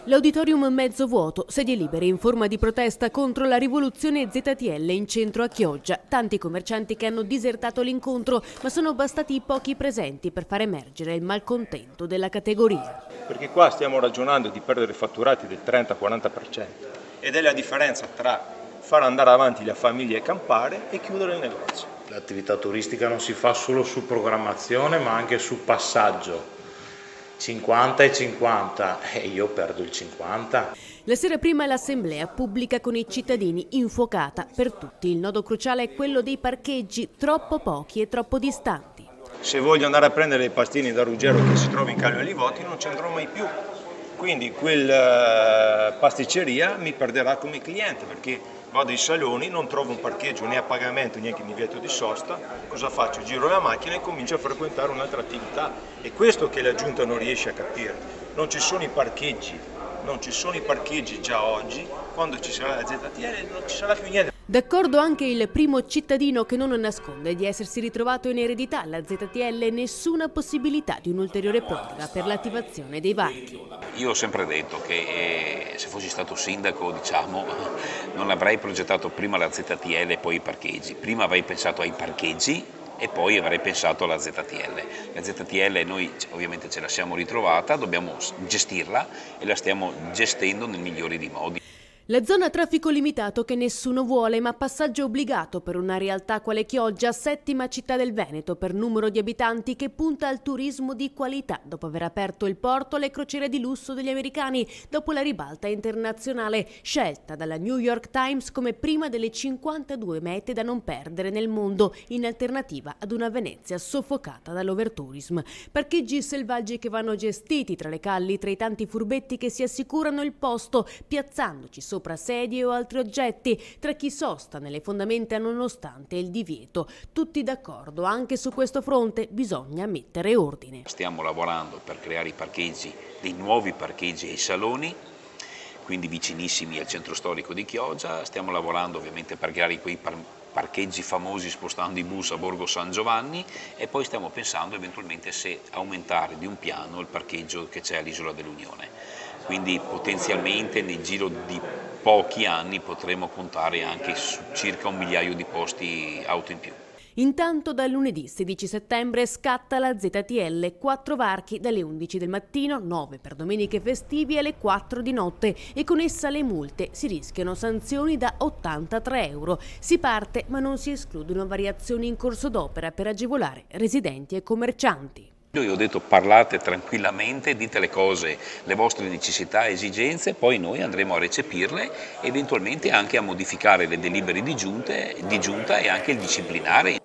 L'auditorium mezzo vuoto, sedie libere in forma di protesta contro la rivoluzione ZTL in centro a Chioggia. Tanti commercianti che hanno disertato l'incontro, ma sono bastati i pochi presenti per far emergere il malcontento della categoria. Perché qua stiamo ragionando di perdere fatturati del 30-40% ed è la differenza tra far andare avanti le famiglie e campare e chiudere il negozio. L'attività turistica non si fa solo su programmazione ma anche su passaggio. 50 e 50 e io perdo il 50. La sera prima l'assemblea pubblica con i cittadini infuocata per tutti. Il nodo cruciale è quello dei parcheggi, troppo pochi e troppo distanti. Se voglio andare a prendere i pastini da Ruggero che si trova in Caglio Olivoti non ci andrò mai più. Quindi quel pasticceria mi perderà come cliente perché vado ai saloni, non trovo un parcheggio né a pagamento neanche divieto di sosta, cosa faccio? Giro la macchina e comincio a frequentare un'altra attività. È questo che la Giunta non riesce a capire. Non ci sono i parcheggi già oggi, quando ci sarà la ZTL non ci sarà più niente. D'accordo anche il primo cittadino che non nasconde di essersi ritrovato in eredità alla ZTL nessuna possibilità di un'ulteriore proroga per l'attivazione dei varchi. Io ho sempre detto che se fossi stato sindaco, non avrei progettato prima la ZTL e poi i parcheggi. Prima avrei pensato ai parcheggi e poi avrei pensato alla ZTL. La ZTL noi ovviamente ce la siamo ritrovata, dobbiamo gestirla e la stiamo gestendo nel migliore dei modi. La zona a traffico limitato che nessuno vuole, ma passaggio obbligato per una realtà quale Chioggia, settima città del Veneto per numero di abitanti, che punta al turismo di qualità dopo aver aperto il porto alle crociere di lusso degli americani, dopo la ribalta internazionale scelta dalla New York Times come prima delle 52 mete da non perdere nel mondo, in alternativa ad una Venezia soffocata dall'overtourism. Parcheggi selvaggi che vanno gestiti tra le calli, tra i tanti furbetti che si assicurano il posto, piazzandoci sopra sedie o altri oggetti, tra chi sosta nelle fondamenta nonostante il divieto. Tutti d'accordo, anche su questo fronte bisogna mettere ordine. Stiamo lavorando per creare i parcheggi, dei nuovi parcheggi ai saloni, quindi vicinissimi al centro storico di Chioggia. Stiamo lavorando ovviamente per creare quei parcheggi famosi spostando i bus a Borgo San Giovanni e poi stiamo pensando eventualmente se aumentare di un piano il parcheggio che c'è all'Isola dell'Unione. Quindi potenzialmente nel giro di pochi anni potremo contare anche su circa 1 migliaio di posti auto in più. Intanto dal lunedì 16 settembre scatta la ZTL, 4 varchi dalle 11 del mattino, 9 per domeniche festivi alle 4 di notte e con essa le multe. Si rischiano sanzioni da 83 euro. Si parte ma non si escludono variazioni in corso d'opera per agevolare residenti e commercianti. Io ho detto parlate tranquillamente, dite le cose, le vostre necessità e esigenze, poi noi andremo a recepirle, eventualmente anche a modificare le delibere di giunta e anche il disciplinare.